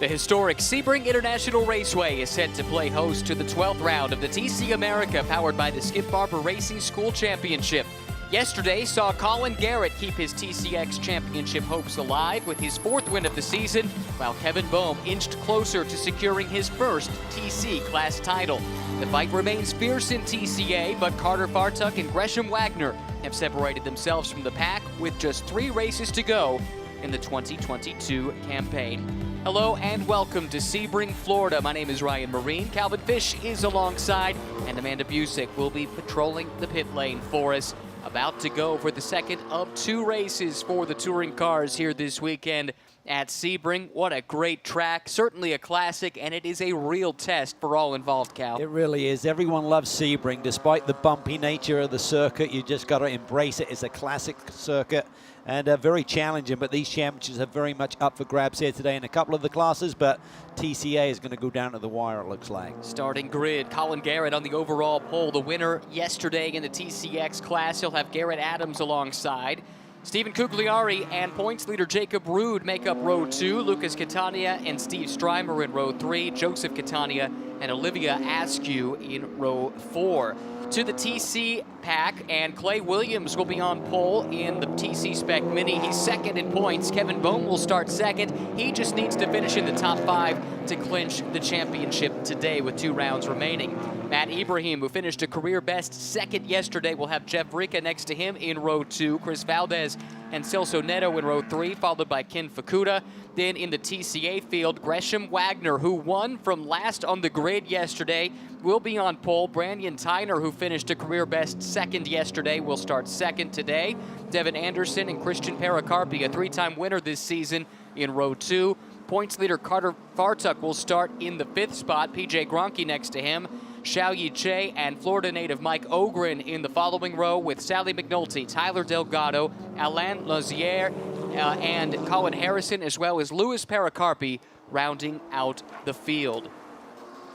The historic Sebring International Raceway is set to play host to the 12th round of the TC America powered by the Skip Barber Racing School Championship. Yesterday saw Colin Garrett keep his TCX championship hopes alive with his 4th win of the season, while Kevin Bohm inched closer to securing his first TC class title. The fight remains fierce in TCA, but Carter Fartuck and Gresham Wagner have separated themselves from the pack with just 3 races to go in the 2022 campaign. Hello and welcome to Sebring, Florida. My name is Ryan Marine. Calvin Fish is alongside, and Amanda Busick will be patrolling the pit lane for us. About to go for the second of 2 races for the touring cars here this weekend at Sebring. What a great track, certainly a classic, and it is a real test for all involved, Cal. It really is. Everyone loves Sebring. Despite the bumpy nature of the circuit, you just got to embrace it. It's a classic circuit and very challenging, but these championships are very much up for grabs here today in a couple of the classes, but TCA is going to go down to the wire, it looks like. Starting grid, Colin Garrett on the overall pole, the winner yesterday in the TCX class. He'll have Garrett Adams alongside. Stephen Cugliari and points leader Jacob Rude make up row 2. Lucas Catania and Steve Strymer in row 3. Joseph Catania and Olivia Askew in row 4. To the TC pack, and Clay Williams will be on pole in the TC Spec Mini. He's second in points. Kevin Bohm will start second. He just needs to finish in the top 5 to clinch the championship today with 2 rounds remaining. Matt Ibrahim, who finished a career best second yesterday, will have Jeff Rica next to him in row 2. Chris Valdez and Celso Neto in row 3, followed by Ken Fukuda. Then in the TCA field, Gresham Wagner, who won from last on the grid yesterday, will be on pole. Brandon Tyner, who finished a career best second yesterday, will start second today. Devin Anderson and Christian Pericarpi, a 3-time winner this season, in row 2. Points leader Carter Fartuck will start in the 5th spot. PJ Gronke next to him. Xiao Yi Che and Florida native Mike Ogren in the following row, with Sally McNulty, Tyler Delgado, Alain Lazier, and Colin Harrison, as well as Louis Pericarpi rounding out the field.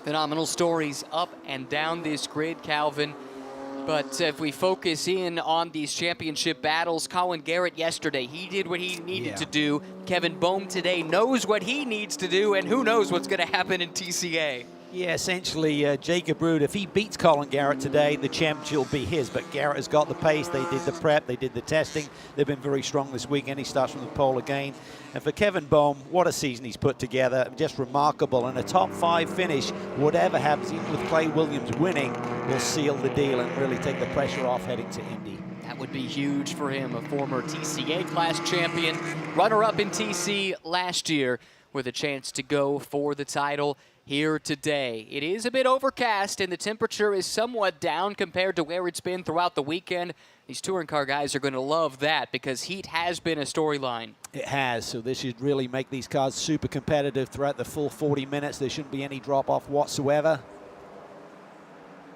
Phenomenal stories up and down this grid, Calvin. But if we focus in on these championship battles, Colin Garrett yesterday, he did what he needed to do. Kevin Bohm today knows what he needs to do, and who knows what's going to happen in TCA. Yeah, essentially, Jacob Rude, if he beats Colin Garrett today, the championship will be his. But Garrett has got the pace. They did the prep. They did the testing. They've been very strong this weekend. He starts from the pole again. And for Kevin Bohm, what a season he's put together. Just remarkable. And a top 5 finish, whatever happens, even with Clay Williams winning, will seal the deal and really take the pressure off heading to Indy. That would be huge for him, a former TCA class champion, runner-up in TC last year, with a chance to go for the title here today. It is a bit overcast and the temperature is somewhat down compared to where it's been throughout the weekend. These touring car guys are going to love that because heat has been a storyline. It has, so this should really make these cars super competitive throughout the full 40 minutes. There shouldn't be any drop-off whatsoever.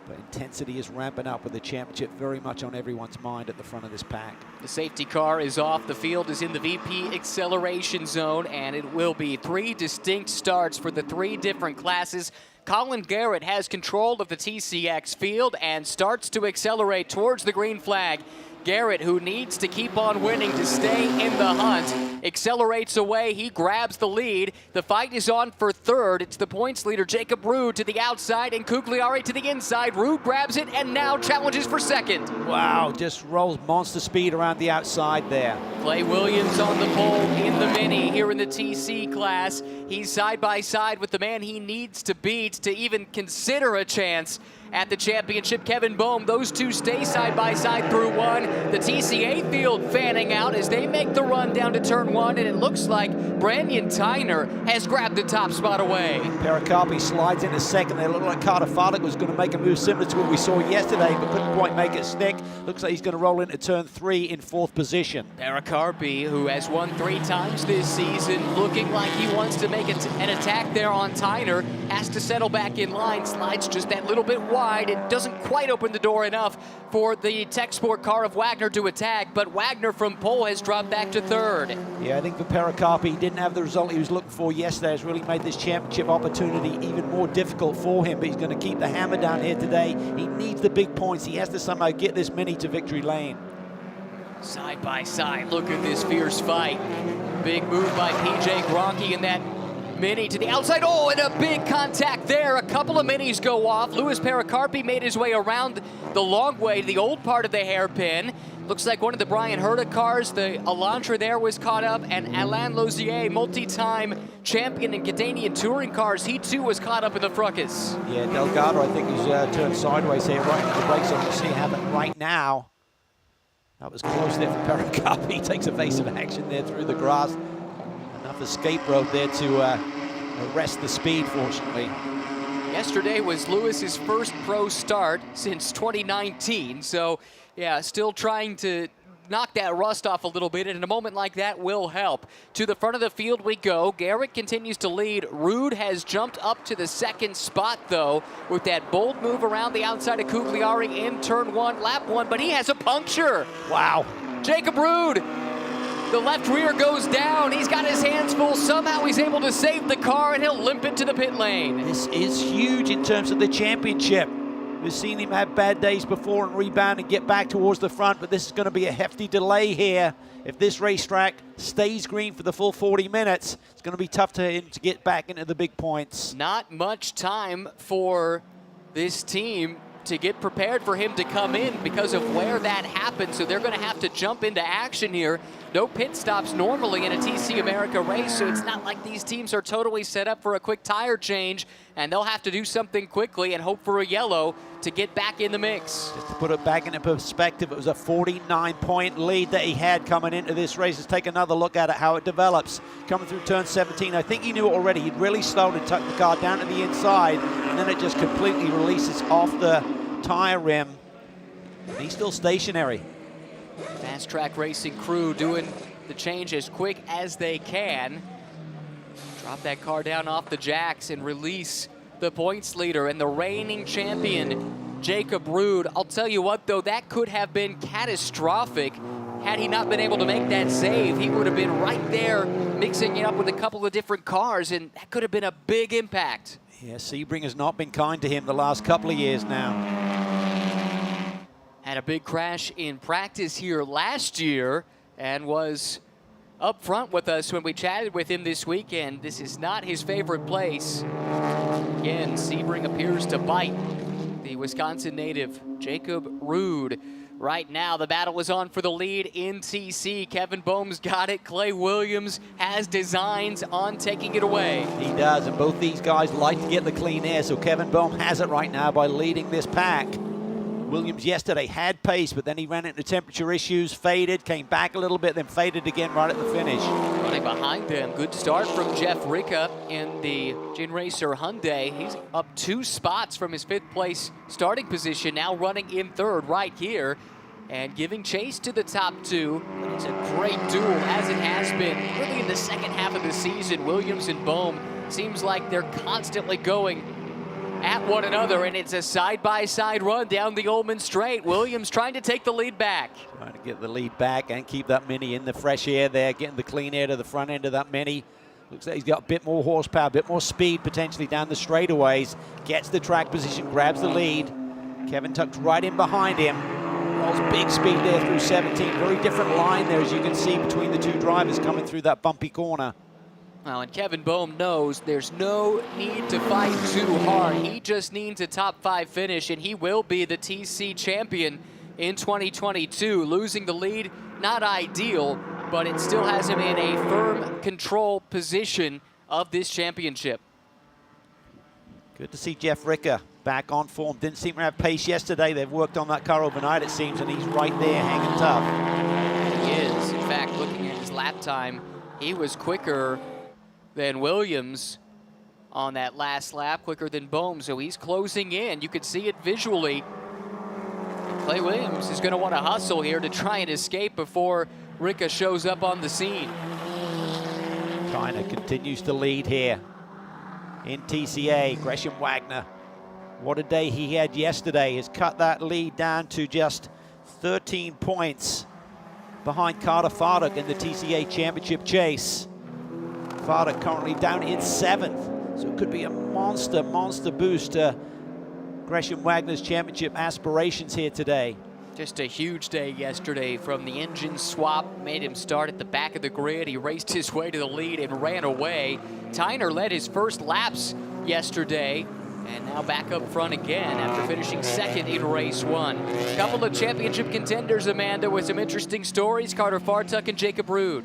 But intensity is ramping up with the championship very much on everyone's mind at the front of this pack. The safety car is off. The field is in the VP acceleration zone, and it will be 3 distinct starts for the 3 different classes. Colin Garrett has control of the TCX field and starts to accelerate towards the green flag. Garrett, who needs to keep on winning to stay in the hunt, accelerates away. He grabs the lead. The fight is on for 3rd. It's the points leader, Jacob Rude, to the outside and Cugliari to the inside. Rude grabs it and now challenges for 2nd. Wow, just rolls monster speed around the outside there. Clay Williams on the pole in the Mini here in the TC class. He's side by side with the man he needs to beat to even consider a chance at the championship. Kevin Bohm, those 2 stay side by side through 1. The TCA field fanning out as they make the run down to turn 1, and it looks like Brandon Tyner has grabbed the top spot away. Pericarpi slides into 2nd. They look like Carter Fartuck was going to make a move similar to what we saw yesterday, but couldn't quite make it stick. Looks like he's going to roll into turn 3 in 4th position. Pericarpi, who has won 3 times this season, looking like he wants to make an attack there on Tyner, has to settle back in line, slides just that little bit wide. It doesn't quite open the door enough for the Tech Sport car of Wagner to attack, but Wagner from pole has dropped back to 3rd. Yeah, I think for Pericarpi, he didn't have the result he was looking for yesterday. It's really made this championship opportunity even more difficult for him, but he's going to keep the hammer down here today. He needs the big points. He has to somehow get this Mini to victory lane. Side by side, look at this fierce fight. Big move by PJ Gronke in that Mini to the outside. Oh, and a big contact there. A couple of minis go off. Louis Pericarpi made his way around the long way to the old part of the hairpin. Looks like one of the Brian Herta cars, the Elantra there, was caught up, and Alain Lozier, multi-time champion in Canadian touring cars, he too was caught up in the fracas. Yeah, Delgado, I think, he's turned sideways here, right into the brakes, so we'll see it happen right now. That was close there for Pericarpi. He takes evasive action there through the grass. Enough escape road there to arrest the speed, fortunately. Yesterday was Lewis's first pro start since 2019, so yeah, still trying to knock that rust off a little bit, and in a moment like that will help. To the front of the field we go. Garrett continues to lead. Ruud has jumped up to the second spot, though, with that bold move around the outside of Cugliari in turn one, lap one, but he has a puncture. Wow. Jacob Ruud, the left rear goes down. He's got his hands full. Somehow he's able to save the car, and he'll limp into the pit lane. This is huge in terms of the championship. We've seen him have bad days before and rebound and get back towards the front, but this is going to be a hefty delay here. If this racetrack stays green for the full 40 minutes, it's going to be tough to him to get back into the big points. Not much time for this team to get prepared for him to come in because of where that happened, so they're going to have to jump into action here. No pit stops normally in a TC America race, so it's not like these teams are totally set up for a quick tire change, and they'll have to do something quickly and hope for a yellow to get back in the mix. Just to put it back into perspective, it was a 49-point lead that he had coming into this race. Let's take another look at it, how it develops. Coming through turn 17, I think he knew it already. He'd really slowed and tucked the car down to the inside, and then it just completely releases off the tire rim. And he's still stationary. Fast track racing crew doing the change as quick as they can. Drop that car down off the jacks and release the points leader and the reigning champion, Jacob Ruud. I'll tell you what, though, that could have been catastrophic had he not been able to make that save. He would have been right there mixing it up with a couple of different cars, and that could have been a big impact. Yeah, Sebring has not been kind to him the last couple of years now. Had a big crash in practice here last year and was up front with us when we chatted with him this weekend. This is not his favorite place. Again, Sebring appears to bite the Wisconsin native, Jacob Ruud. Right now, the battle is on for the lead in TC. Kevin Bohm's got it. Clay Williams has designs on taking it away. He does, and both these guys like to get the clean air, so Kevin Bohm has it right now by leading this pack. Williams yesterday had pace, but then he ran into temperature issues, faded, came back a little bit, then faded again right at the finish. Running behind them, good start from Jeff Ricca in the Gin Racer Hyundai. He's up 2 spots from his 5th place starting position, now running in 3rd right here and giving chase to the top 2. But it's a great duel, as it has been really in the second half of the season. Williams and Bohm seems like they're constantly going at one another, and it's a side-by-side run down the Ullman Straight. Williams trying to take the lead back. Trying to get the lead back and keep that Mini in the fresh air there, getting the clean air to the front end of that Mini. Looks like he's got a bit more horsepower, a bit more speed potentially down the straightaways. Gets the track position, grabs the lead. Kevin tucked right in behind him. Rolls big speed there through 17. Very different line there, as you can see, between the 2 drivers coming through that bumpy corner. Well, and Kevin Bohm knows there's no need to fight too hard. He just needs a top 5 finish, and he will be the TC champion in 2022. Losing the lead, not ideal, but it still has him in a firm control position of this championship. Good to see Jeff Ricca back on form. Didn't seem to have pace yesterday. They've worked on that car overnight, it seems, and he's right there hanging tough. He is. In fact, looking at his lap time, he was quicker than Williams on that last lap, quicker than Bohm, so he's closing in. You could see it visually. Clay Williams is going to want to hustle here to try and escape before Ricca shows up on the scene. China continues to lead here in TCA. Gresham Wagner, what a day he had yesterday, has cut that lead down to just 13 points behind Carter Fardock in the TCA championship chase. Fardock currently down in 7th, so it could be a monster boost to Gresham Wagner's championship aspirations here today. Just a huge day yesterday from the engine swap. Made him start at the back of the grid. He raced his way to the lead and ran away. Tyner led his first laps yesterday and now back up front again after finishing second in race one. A couple of championship contenders, Amanda, with some interesting stories. Carter Fartuck and Jacob Ruud.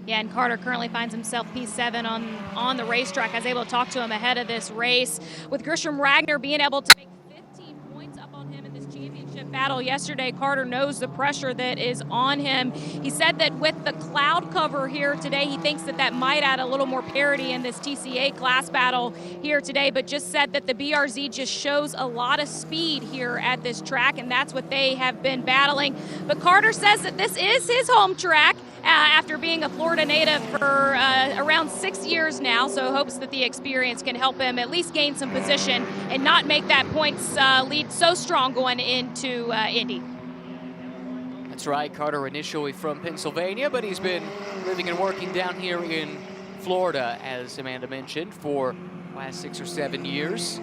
Yeah, and Carter currently finds himself P7 on the racetrack. I was able to talk to him ahead of this race. With Grisham Wagner being able to make 15 points up on him in this championship battle yesterday, Carter knows the pressure that is on him. He said that with the cloud cover here today, he thinks that might add a little more parity in this TCA class battle here today, but just said that the BRZ just shows a lot of speed here at this track, and that's what they have been battling. But Carter says that this is his home track. After being a Florida native for around 6 years now, so hopes that the experience can help him at least gain some position and not make that points lead so strong going into Indy. That's right, Carter initially from Pennsylvania, but he's been living and working down here in Florida, as Amanda mentioned, for the last 6 or 7 years.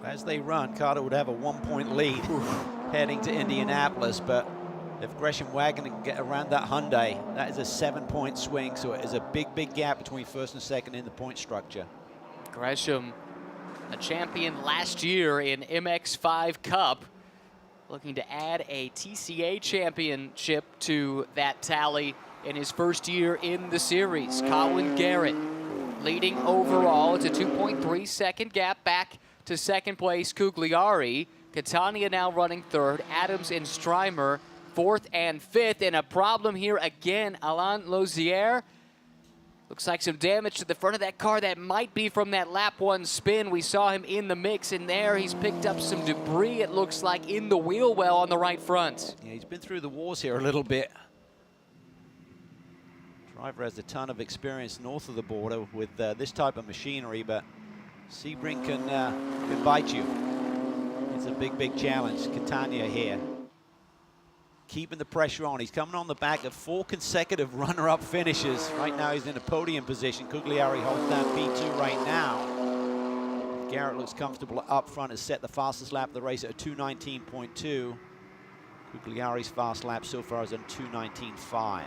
As they run, Carter would have a 1-point lead heading to Indianapolis, but if Gresham Wagner can get around that Hyundai, that is a 7-point swing, so it is a big gap between first and second in the point structure. Gresham, a champion last year in MX5 Cup, looking to add a TCA championship to that tally in his first year in the series. Colin Garrett leading overall. It's a 2.3 second gap back to second place Cugliari. Catania now running third. Adams and Strymer fourth and fifth, and a problem here again. Alain Lozier. Looks like some damage to the front of that car. That might be from that lap one spin. We saw him in the mix, and there he's picked up some debris, it looks like, in the wheel well on the right front. Yeah, he's been through the wars here a little bit. Driver has a ton of experience north of the border with this type of machinery, but Sebring can bite you. It's a big challenge. Catania here, keeping the pressure on. He's coming on the back of 4 consecutive runner-up finishes. Right now he's in a podium position. Cugliari holds down P2 right now. Garrett looks comfortable up front, has set the fastest lap of the race at a 2:19.2. Cugliari's fast lap so far is on 2:19.5.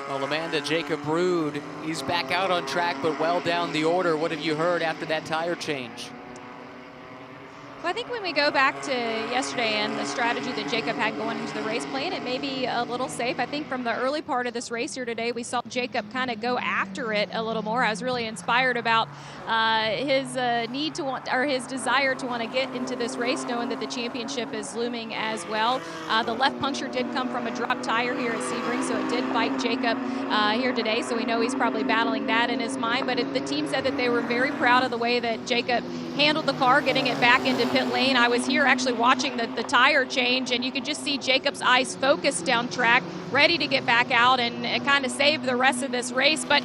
Well, Amanda, Jacob Ruud, he's back out on track, but well down the order. What have you heard after that tire change? Well, I think when we go back to yesterday and the strategy that Jacob had going into the race, playing it maybe a little safe. I think from the early part of this race here today, we saw Jacob kind of go after it a little more. I was really inspired about his his desire to want to get into this race, knowing that the championship is looming as well. The left puncture did come from a drop tire here at Sebring, so it did bite Jacob here today. So we know he's probably battling that in his mind. But the team said that they were very proud of the way that Jacob handled the car, getting it back into pit lane. I was here actually watching the tire change, and you could just see Jacob's eyes focused down track, ready to get back out and kind of save the rest of this race. But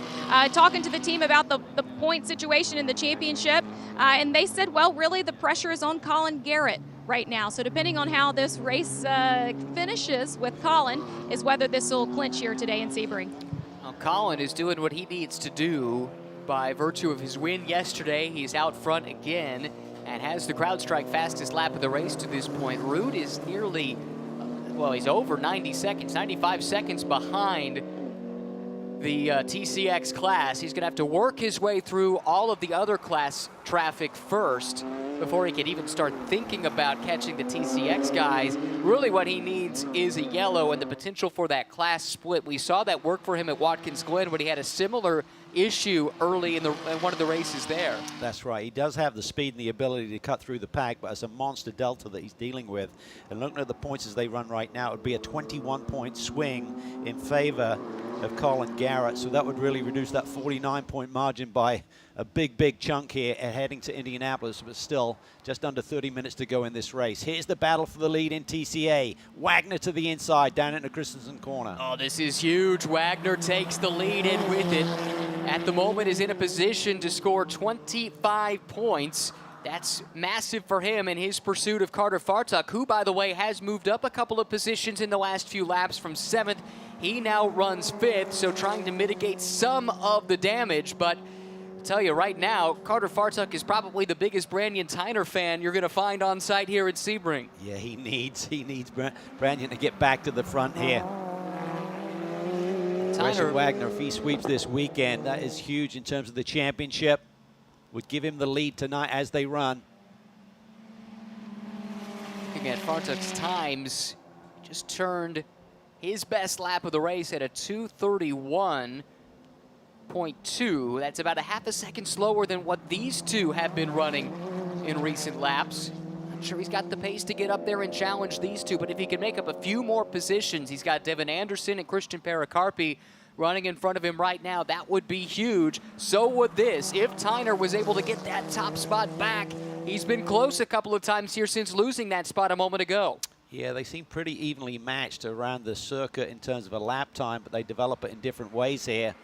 talking to the team about the point situation in the championship, and they said, well, really the pressure is on Colin Garrett right now. So depending on how this race finishes with Colin is whether this will clinch here today in Sebring. Well, Colin is doing what he needs to do by virtue of his win yesterday. He's out front again and has the CrowdStrike fastest lap of the race to this point. Ruud is nearly, well, he's over 90 seconds, 95 seconds behind the TCX class. He's going to have to work his way through all of the other class traffic first before he can even start thinking about catching the TCX guys. Really what he needs is a yellow and the potential for that class split. We saw that work for him at Watkins Glen when he had a similar issue early in one of the races there. That's right. He does have the speed and the ability to cut through the pack, but it's a monster delta that he's dealing with. And looking at the points as they run right now, it would be a 21-point swing in favor of Colin Garrett. So that would really reduce that 49-point margin by a big chunk here heading to Indianapolis, but still just under 30 minutes to go in this race. Here's the battle for the lead in TCA. Wagner to the inside down into Christensen corner. Oh, this is huge. Wagner takes the lead in with it. At the moment is in a position to score 25 points. That's massive for him in his pursuit of Carter Fartuck, who, by the way, has moved up a couple of positions in the last few laps from 7th. He now runs 5th, so trying to mitigate some of the damage, but Tell you right now, Carter Fartuck is probably the biggest Brandon Tyner fan you're going to find on site here at Sebring. Yeah, he needs Brandon to get back to the front here. Gresham Wagner, if he sweeps this weekend, that is huge in terms of the championship. Would give him the lead tonight as they run. Looking at Fartuck's times, just turned his best lap of the race at a 2:31.2. That's about a half a second slower than what these two have been running in recent laps. I'm sure he's got the pace to get up there and challenge these two, but if he can make up a few more positions, he's got Devin Anderson and Christian Pericarpi running in front of him right now. That would be huge. So would this. If Tyner was able to get that top spot back, he's been close a couple of times here since losing that spot a moment ago. Yeah, they seem pretty evenly matched around the circuit in terms of a lap time, but they develop it in different ways here.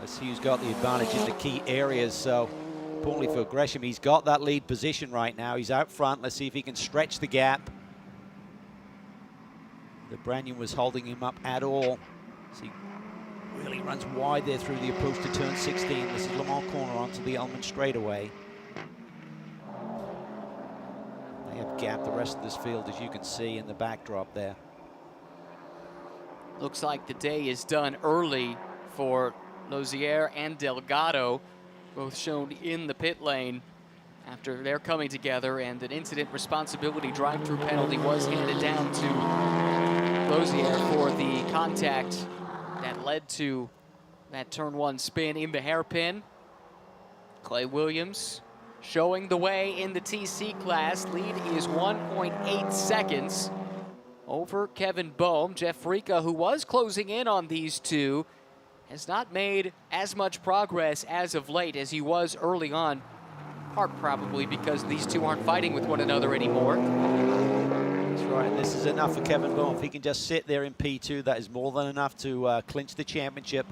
Let's see who's got the advantage in the key areas. So, importantly for Gresham, he's got that lead position right now. He's out front. Let's see if he can stretch the gap. The Brandon was holding him up at all. So he really runs wide there through the approach to turn 16. This is Le Mans corner onto the Elman straightaway. They have gapped the rest of this field, as you can see in the backdrop there. Looks like the day is done early for Lozier and Delgado, both shown in the pit lane after they're coming together, and an incident responsibility drive-through penalty was handed down to Lozier for the contact that led to that turn 1 spin in the hairpin. Clay Williams showing the way in the TC class. Lead is 1.8 seconds over Kevin Boehm. Jeff Rica, who was closing in on these two, has not made as much progress as of late as he was early on, part probably because these two aren't fighting with one another anymore. That's right, and this is enough for Kevin Boehm. If he can just sit there in P2, that is more than enough to clinch the championship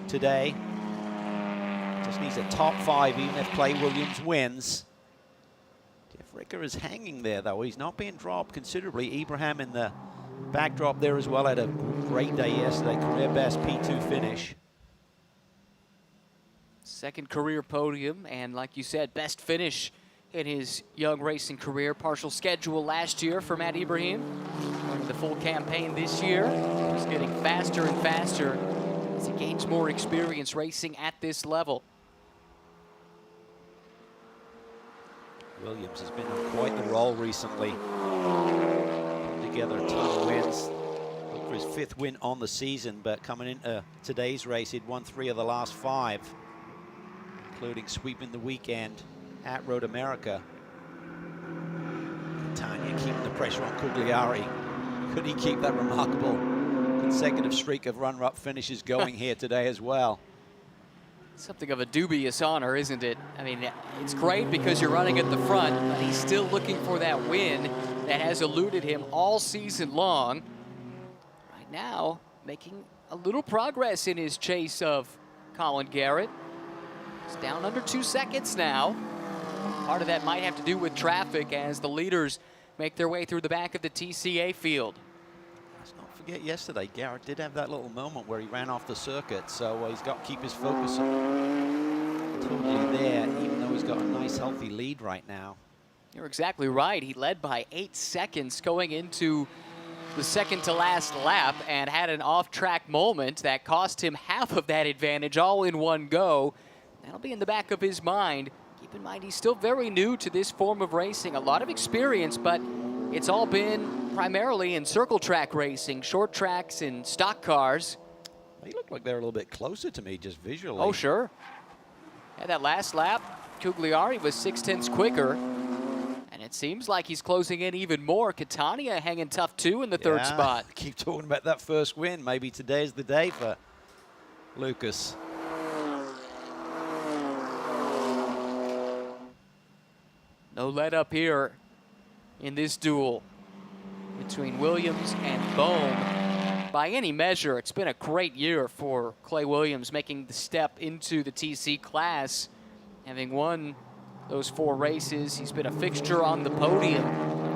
today. Just needs a top 5, even if Clay Williams wins. Jeff Ricker is hanging there, though. He's not being dropped considerably. Ibrahim in the backdrop there as well had a great day yesterday. Career best P2 finish. Second career podium, and like you said, best finish in his young racing career. Partial schedule last year for Matt Ibrahim. The full campaign this year. He's getting faster and faster as he gains more experience racing at this level. Williams has been on quite the roll recently. Put together a ton of wins. Look for his 5th win on the season, but coming into today's race, he'd won 3 of the last 5, including sweeping the weekend at Road America. Tanya keeping the pressure on Cugliari. Could he keep that remarkable consecutive streak of runner-up finishes going here today as well? Something of a dubious honor, isn't it? I mean, it's great because you're running at the front, but he's still looking for that win that has eluded him all season long. Right now, making a little progress in his chase of Colin Garrett. He's down under 2 seconds now. Part of that might have to do with traffic as the leaders make their way through the back of the TCA field. Let's not forget yesterday, Garrett did have that little moment where he ran off the circuit, so he's got to keep his focus totally there, even though he's got a nice healthy lead right now. You're exactly right. He led by 8 seconds going into the second to last lap and had an off-track moment that cost him half of that advantage all in one go. That'll be in the back of his mind. Keep in mind, he's still very new to this form of racing. A lot of experience, but it's all been primarily in circle track racing, short tracks and stock cars. They look like they're a little bit closer to me just visually. Oh, sure. Yeah, that last lap, Cugliari was 0.6 quicker. And it seems like he's closing in even more. Catania hanging tough, too, in the third spot. Keep talking about that first win. Maybe today's the day for Lucas. No let up here in this duel between Williams and Boehm. By any measure, it's been a great year for Clay Williams, making the step into the TC class. Having won those 4 races, he's been a fixture on the podium.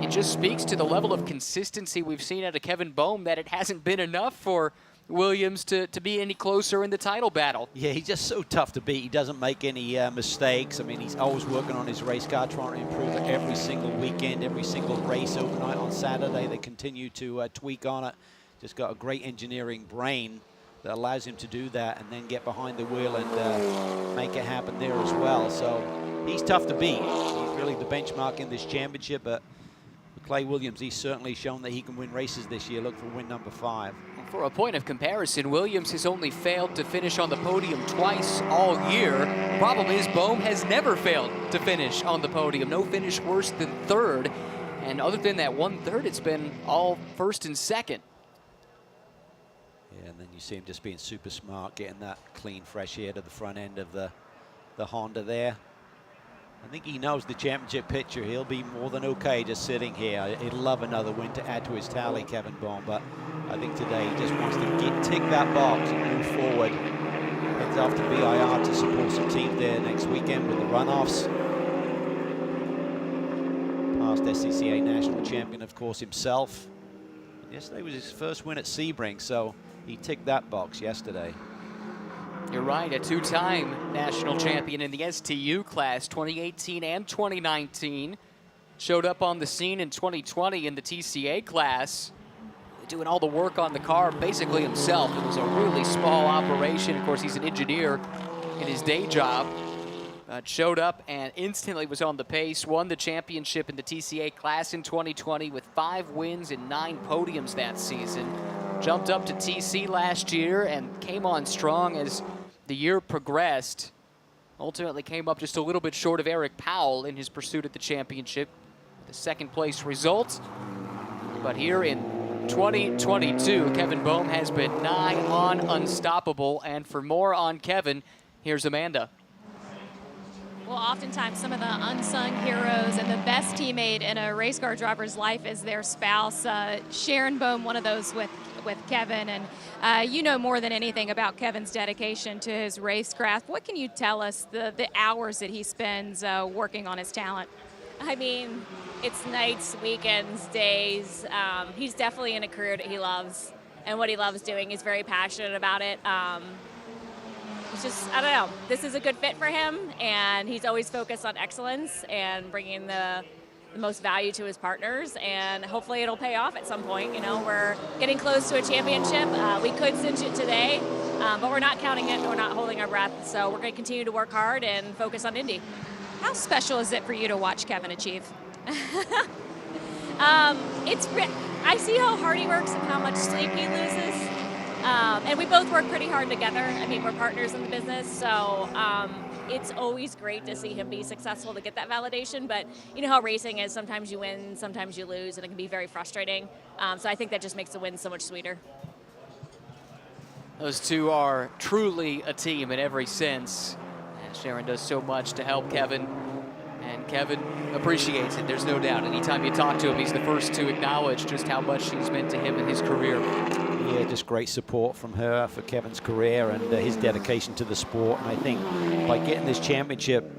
It just speaks to the level of consistency we've seen out of Kevin Boehm that it hasn't been enough for Williams to be any closer in the title battle. Yeah, he's just so tough to beat. He doesn't make any mistakes. I mean, he's always working on his race car, trying to improve it every single weekend, every single race. Overnight on Saturday, they continue to tweak on it. Just got a great engineering brain that allows him to do that and then get behind the wheel and make it happen there as well. So he's tough to beat. He's really the benchmark in this championship, but for Clay Williams, he's certainly shown that he can win races this year. Look for win number 5. For a point of comparison, Williams has only failed to finish on the podium twice all year. Problem is, Bohm has never failed to finish on the podium. No finish worse than 3rd. And other than that 1/3, it's been all 1st and 2nd. Yeah, and then you see him just being super smart, getting that clean, fresh air to the front end of the Honda there. I think he knows the championship picture. He'll be more than okay just sitting here. He'd love another win to add to his tally, Kevin Bohm, but I think today he just wants to tick that box and move forward. Heads off to BIR to support some teams there next weekend with the runoffs. Past SCCA national champion, of course, himself. Yesterday was his first win at Sebring, so he ticked that box yesterday. You're right, a 2-time national champion in the STU class, 2018 and 2019. Showed up on the scene in 2020 in the TCA class, doing all the work on the car basically himself. It was a really small operation. Of course, he's an engineer in his day job. Showed up and instantly was on the pace, won the championship in the TCA class in 2020 with 5 wins and 9 podiums that season. Jumped up to TC last year and came on strong as the year progressed. Ultimately came up just a little bit short of Eric Powell in his pursuit at the championship. The 2nd place result. But here in 2022, Kevin Bohm has been nigh on unstoppable. And for more on Kevin, here's Amanda. Well, oftentimes some of the unsung heroes and the best teammate in a race car driver's life is their spouse. Sharon Bohm, one of those with Kevin, and you know more than anything about Kevin's dedication to his racecraft. What can you tell us the hours that he spends working on his talent? I mean, it's nights, weekends, days. He's definitely in a career that he loves, and what he loves doing. He's very passionate about it. It's just, I don't know, this is a good fit for him, and he's always focused on excellence and bringing the most value to his partners, and hopefully it'll pay off at some point. You know, we're getting close to a championship. We could cinch it today, but we're not counting it. We're not holding our breath, so we're going to continue to work hard and focus on Indy. How special is it for you to watch Kevin achieve? I see how hard he works and how much sleep he loses. And we both work pretty hard together. I mean, we're partners in the business, so it's always great to see him be successful to get that validation. But you know how racing is. Sometimes you win, sometimes you lose, and it can be very frustrating. So I think that just makes the win so much sweeter. Those two are truly a team in every sense. And Sharon does so much to help Kevin, and Kevin appreciates it, there's no doubt. Anytime you talk to him, he's the first to acknowledge just how much she's meant to him in his career. Yeah, just great support from her for Kevin's career and his dedication to the sport. And I think by getting this championship,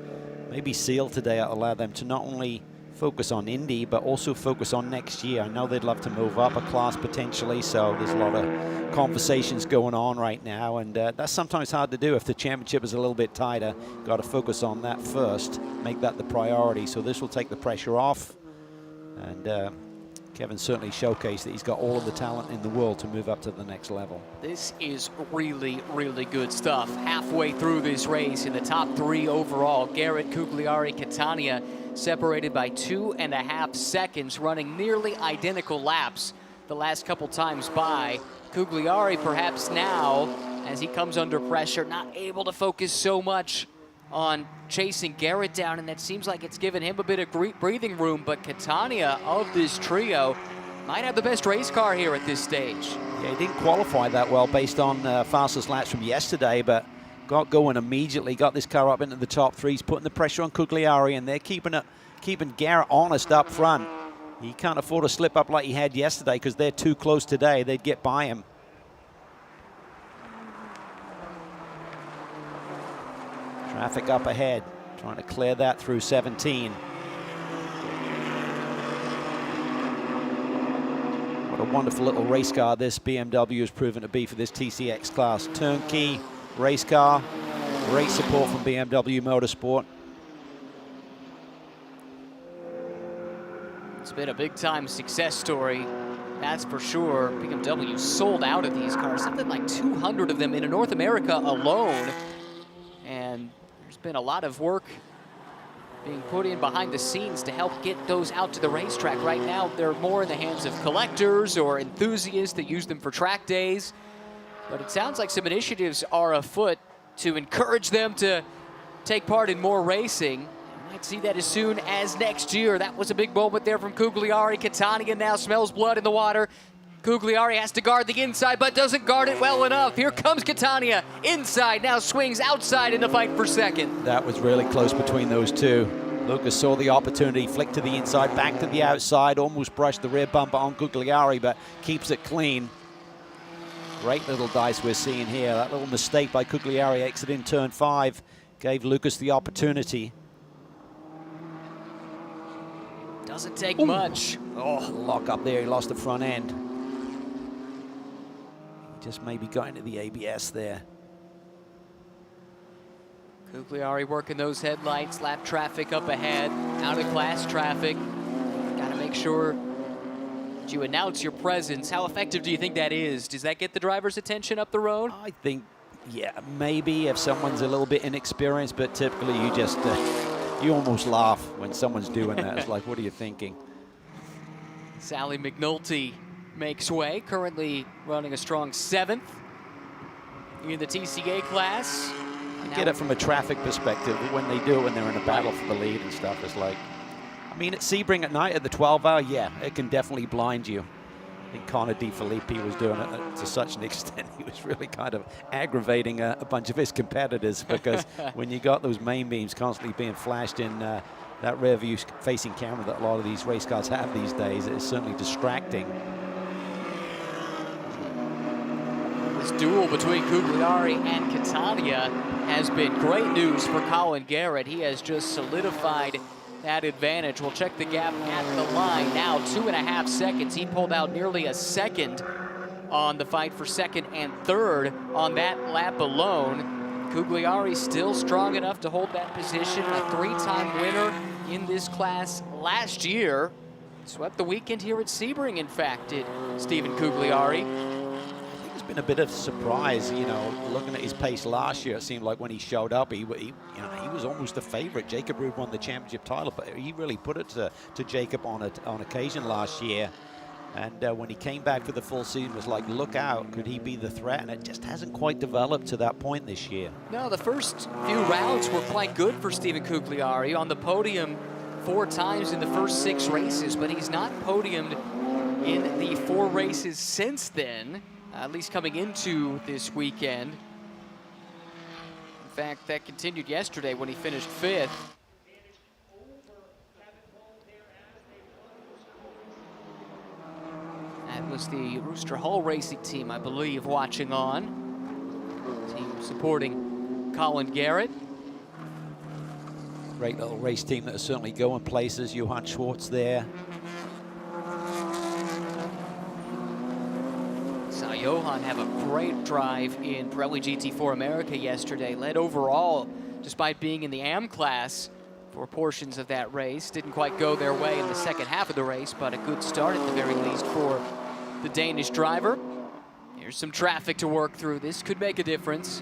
maybe sealed today, allow them to not only focus on Indy, but also focus on next year. I know they'd love to move up a class potentially, so there's a lot of conversations going on right now, and that's sometimes hard to do if the championship is a little bit tighter. Got to focus on that first, make that the priority. So this will take the pressure off, and Kevin certainly showcased that he's got all of the talent in the world to move up to the next level. This is really, really good stuff. Halfway through this race, in the top 3 overall, Garrett, Cugliari, Catania, separated by 2.5 seconds, running nearly identical laps the last couple times by. Cugliari perhaps now, as he comes under pressure, not able to focus so much on chasing Garrett down, and that seems like it's given him a bit of breathing room. But Catania of this trio might have the best race car here at this stage. Yeah, he didn't qualify that well based on fastest laps from yesterday, but got going immediately, got this car up into the top 3. He's putting the pressure on Cugliari, and they're keeping Garrett honest up front. He can't afford to slip up like he had yesterday because they're too close today. They'd get by him. Traffic up ahead, trying to clear that through 17. What a wonderful little race car this BMW has proven to be for this TCX class. Turnkey race car, great support from BMW Motorsport. It's been a big-time success story, that's for sure. BMW sold out of these cars, something like 200 of them in North America alone. And there's been a lot of work being put in behind the scenes to help get those out to the racetrack. Right now, they're more in the hands of collectors or enthusiasts that use them for track days. But it sounds like some initiatives are afoot to encourage them to take part in more racing. Might see that as soon as next year. That was a big moment there from Cugliari. Catania now smells blood in the water. Cugliari has to guard the inside, but doesn't guard it well enough. Here comes Catania. Inside, now swings outside in the fight for second. That was really close between those two. Lucas saw the opportunity, flicked to the inside, back to the outside, almost brushed the rear bumper on Cugliari, but keeps it clean. Great little dice we're seeing here. That little mistake by Cugliari exiting turn 5 gave Lucas the opportunity. Doesn't take much. Oh, lock up there, he lost the front end. Just maybe got into the ABS there. Cugliari working those headlights, lap traffic up ahead, out of class traffic. Gotta make sure that you announce your presence. How effective do you think that is? Does that get the driver's attention up the road? I think, yeah, maybe if someone's a little bit inexperienced, but typically you just, you almost laugh when someone's doing that. It's like, what are you thinking? Sally McNulty makes way, currently running a strong 7th in the TCA class. You get it from a traffic perspective, but when they do it, when they're in a battle for the lead and stuff, it's like, I mean, at Sebring at night at the 12-hour, yeah, it can definitely blind you. I think Connor DeFilippi was doing it to such an extent, he was really kind of aggravating a bunch of his competitors, because when you got those main beams constantly being flashed in that rear view facing camera that a lot of these race cars have these days, it's certainly distracting. This duel between Cugliari and Catania has been great news for Colin Garrett. He has just solidified that advantage. We'll check the gap at the line now. 2.5 seconds. He pulled out nearly a second on the fight for second and third on that lap alone. Cugliari still strong enough to hold that position. A 3-time winner in this class last year. Swept the weekend here at Sebring, in fact, did Stephen Cugliari. Been a bit of a surprise, you know, looking at his pace last year. It seemed like when he showed up, he was almost a favorite. Jacob Ruud won the championship title, but he really put it to Jacob on occasion last year. And when he came back for the full season, was like, look out, could he be the threat? And it just hasn't quite developed to that point this year. No, the first few rounds were quite good for Stephen Cugliari. On the podium 4 times in the first 6 races, but he's not podiumed in the 4 races since then. At least coming into this weekend. In fact, that continued yesterday when he finished 5th. That was the Rooster Hall Racing team, I believe, watching on. Team supporting Colin Garrett. Great little race team that is certainly going places. Johann Schwartz there. Johann have a great drive in Pirelli GT4 America yesterday. Led overall, despite being in the AM class for portions of that race. Didn't quite go their way in the second half of the race, but a good start at the very least for the Danish driver. Here's some traffic to work through. This could make a difference.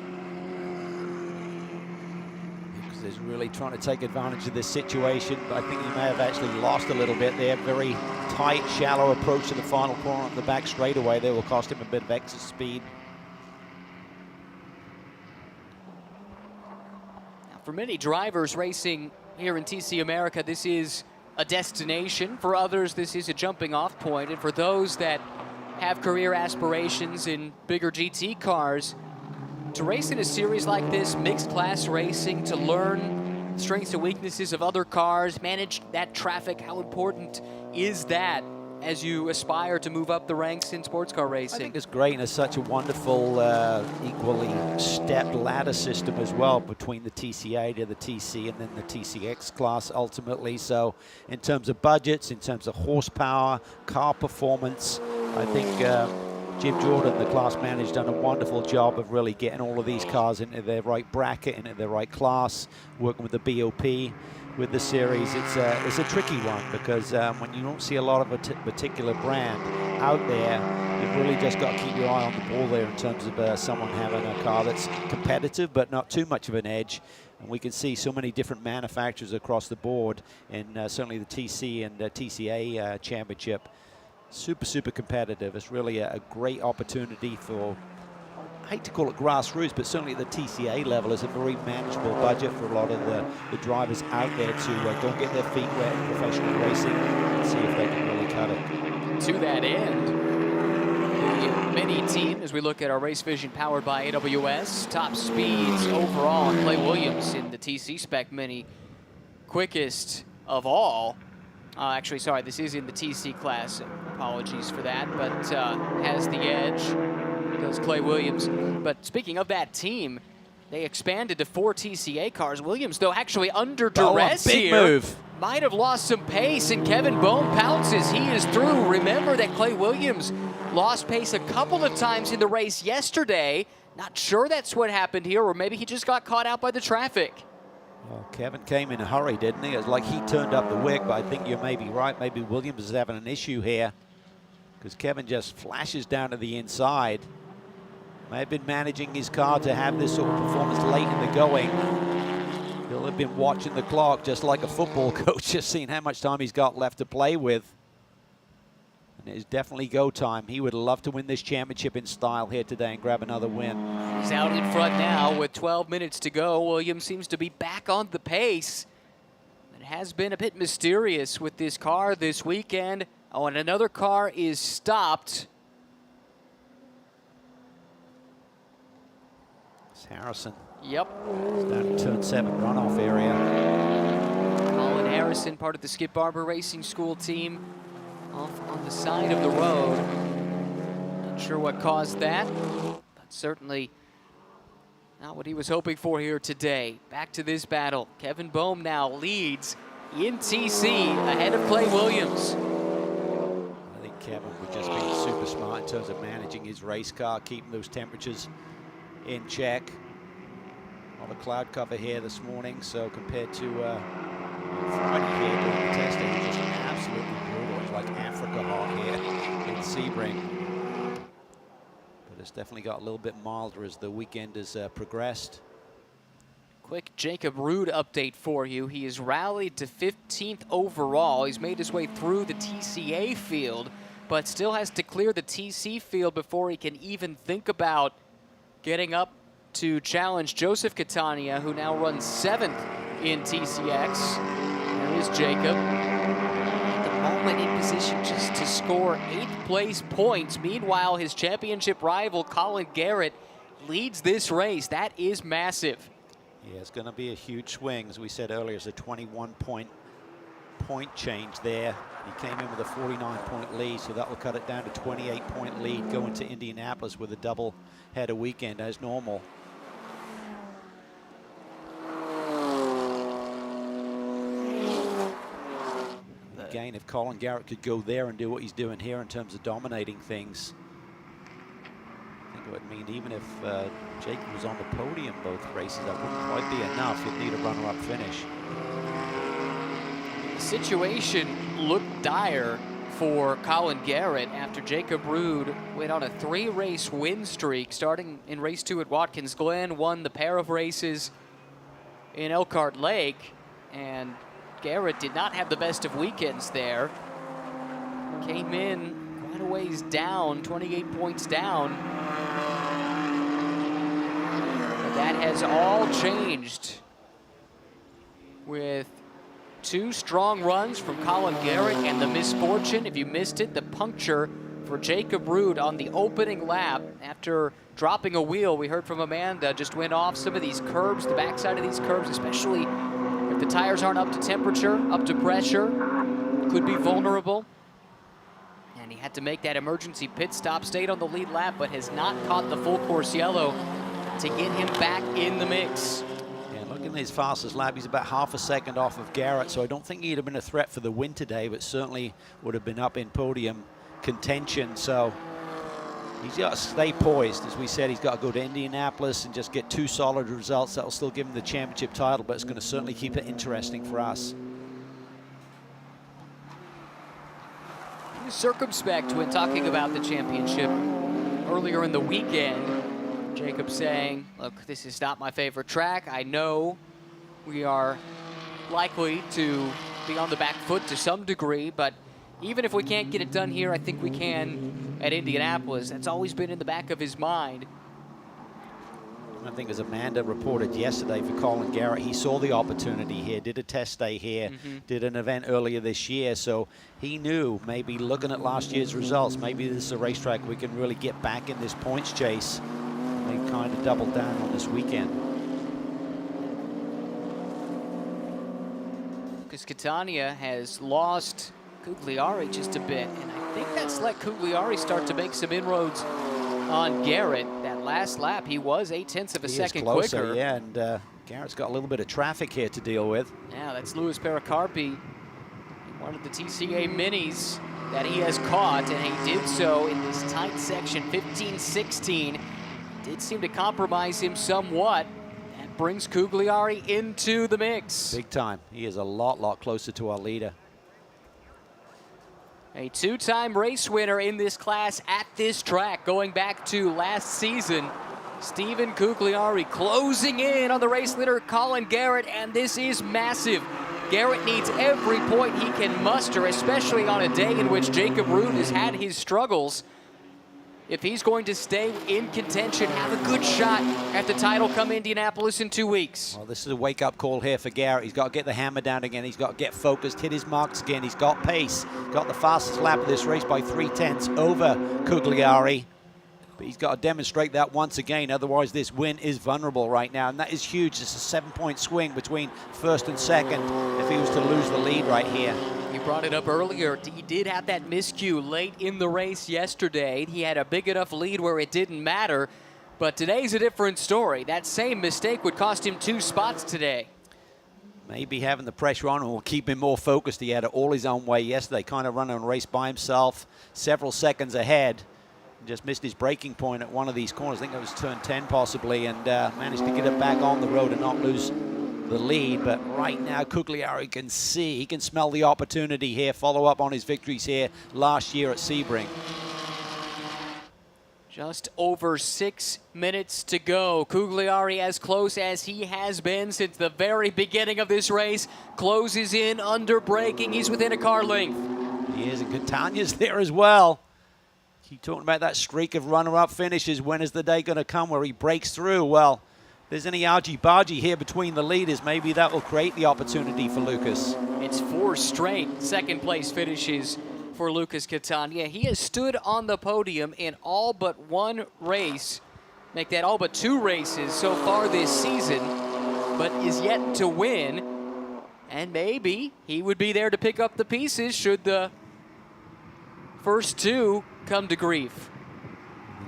Because he's really trying to take advantage of this situation, but I think he may have actually lost a little bit there. Very tight, shallow approach to the final corner on the back straightaway. There will cost him a bit of exit speed. Now, for many drivers racing here in TC America, this is a destination. For others, this is a jumping off point. And for those that have career aspirations in bigger GT cars, to race in a series like this, mixed class racing, to learn strengths and weaknesses of other cars, manage that traffic, how important is that as you aspire to move up the ranks in sports car racing? I think it's great, and it's such a wonderful, equally stepped ladder system as well between the TCA to the TC and then the TCX class ultimately. So in terms of budgets, in terms of horsepower, car performance, I think Jim Jordan, the class manager, has done a wonderful job of really getting all of these cars into their right bracket, into their right class, working with the BOP, with the series. It's a tricky one because when you don't see a lot of a particular brand out there, you've really just got to keep your eye on the ball there in terms of someone having a car that's competitive but not too much of an edge. And we can see so many different manufacturers across the board, and certainly the TC and TCA championship. Super competitive. It's really a great opportunity for, I hate to call it grassroots, but certainly at the TCA level is a very manageable budget for a lot of the drivers out there to go and get their feet wet in professional racing and see if they can really cut it. To that end, the mini team, as we look at our Race Vision powered by AWS, top speeds overall, and Clay Williams in the TC Spec Mini, quickest of all. Actually, sorry, this is in the TC class. Apologies for that, but has the edge. Does Clay Williams. But speaking of that team, they expanded to 4 TCA cars. Williams, though, actually under duress big here. Move. Might have lost some pace, and Kevin Bohm pounces. He is through. Remember that Clay Williams lost pace a couple of times in the race yesterday. Not sure that's what happened here, or maybe he just got caught out by the traffic. Well, Kevin came in a hurry, didn't he? It was like he turned up the wick, but I think you may be right. Maybe Williams is having an issue here because Kevin just flashes down to the inside. May have been managing his car to have this sort of performance late in the going. He'll have been watching the clock just like a football coach, just seeing how much time he's got left to play with. And it is definitely go time. He would love to win this championship in style here today and grab another win. He's out in front now with 12 minutes to go. Williams seems to be back on the pace. It has been a bit mysterious with this car this weekend. Oh, and another car is stopped. It's Harrison. Yep. It's down in turn 7 runoff area. Colin Harrison, part of the Skip Barber Racing School team, off on the side of the road. Not sure what caused that, but certainly not what he was hoping for here today. Back to this battle. Kevin Bohm now leads in TC ahead of Clay Williams. I think Kevin would just be super smart in terms of managing his race car, keeping those temperatures in check. A lot of cloud cover here this morning, so compared to Friday here during the testing, it's just absolutely brutal. It's like Africa hot here in Sebring. But it's definitely got a little bit milder as the weekend has progressed. Quick Jacob Rude update for you. He is rallied to 15th overall. He's made his way through the TCA field, but still has to clear the TC field before he can even think about getting up to challenge Joseph Catania, who now runs 7th in TCX. There is Jacob. At the moment in position just to score 8th place points. Meanwhile, his championship rival, Colin Garrett, leads this race. That is massive. Yeah, it's going to be a huge swing. As we said earlier, it's a 21-point change there. He came in with a 49-point lead, so that will cut it down to 28-point lead going to Indianapolis with a double-header weekend as normal. Again, if Colin Garrett could go there and do what he's doing here in terms of dominating things, I think it would mean even if Jake was on the podium both races, that wouldn't quite be enough. You'd need a runner-up finish. The situation looked dire for Colin Garrett after Jacob Rude went on a 3-race win streak, starting in race 2 at Watkins Glen, won the pair of races in Elkhart Lake, and Garrett did not have the best of weekends there. Came in quite a ways down, 28 points down. But that has all changed with 2 strong runs from Colin Garrett and the misfortune, if you missed it, the puncture for Jacob Rude on the opening lap. After dropping a wheel, we heard from Amanda, just went off some of these curbs, the backside of these curbs, especially if the tires aren't up to temperature, up to pressure, could be vulnerable. And he had to make that emergency pit stop, stayed on the lead lap, but has not caught the full course yellow to get him back in the mix. Yeah, looking at his fastest lap, he's about half a second off of Garrett, so I don't think he'd have been a threat for the win today, but certainly would have been up in podium contention. So he's got to stay poised. As we said, he's got to go to Indianapolis and just get 2 solid results. That will still give him the championship title, but it's going to certainly keep it interesting for us. He was circumspect when talking about the championship earlier in the weekend. Jacob saying, look, this is not my favorite track. I know we are likely to be on the back foot to some degree, but even if we can't get it done here, I think we can at Indianapolis. That's always been in the back of his mind. I think as Amanda reported yesterday for Colin Garrett, he saw the opportunity here, did a test day here, did an event earlier this year, so he knew, maybe looking at last year's results, maybe this is a racetrack we can really get back in this points chase. And they kind of doubled down on this weekend. Lucas Catania has lost Cugliari just a bit, and I think that's let Cugliari start to make some inroads on Garrett. That last lap, he was 0.8 of a second quicker. Yeah, and Garrett's got a little bit of traffic here to deal with. Yeah, that's Louis Pericarpi, one of the TCA minis that he has caught, and he did so in this tight section, 15-16. Did seem to compromise him somewhat. That brings Cugliari into the mix. Big time. He is a lot closer to our leader. A 2-time race winner in this class at this track, going back to last season. Stephen Cugliari closing in on the race leader, Colin Garrett, and this is massive. Garrett needs every point he can muster, especially on a day in which Jacob Ruud has had his struggles. If he's going to stay in contention, have a good shot at the title come Indianapolis in 2 weeks. Well, this is a wake-up call here for Garrett. He's got to get the hammer down again. He's got to get focused, hit his marks again. He's got pace. Got the fastest lap of this race by 0.3 over Cugliari. But he's got to demonstrate that once again. Otherwise, this win is vulnerable right now. And that is huge. It's a 7-point swing between first and second if he was to lose the lead right here. You brought it up earlier. He did have that miscue late in the race yesterday. He had a big enough lead where it didn't matter. But today's a different story. That same mistake would cost him 2 spots today. Maybe having the pressure on will keep him more focused. He had it all his own way yesterday, kind of running a race by himself, several seconds ahead. Just missed his braking point at one of these corners. I think it was turn 10 possibly, and managed to get it back on the road and not lose the lead. But right now, Cugliari can see, he can smell the opportunity here, follow up on his victories here last year at Sebring. Just over 6 minutes to go. Cugliari, as close as he has been since the very beginning of this race, closes in under braking. He's within a car length. He is, and Catania's there as well. Keep talking about that streak of runner-up finishes. When is the day going to come where he breaks through? Well, if there's any argy-bargy here between the leaders, maybe that will create the opportunity for Lucas. It's 4 straight second-place finishes for Lucas Catania. He has stood on the podium in all but 1 race, make that all but 2 races so far this season, but is yet to win. And maybe he would be there to pick up the pieces should the first 2 come to grief.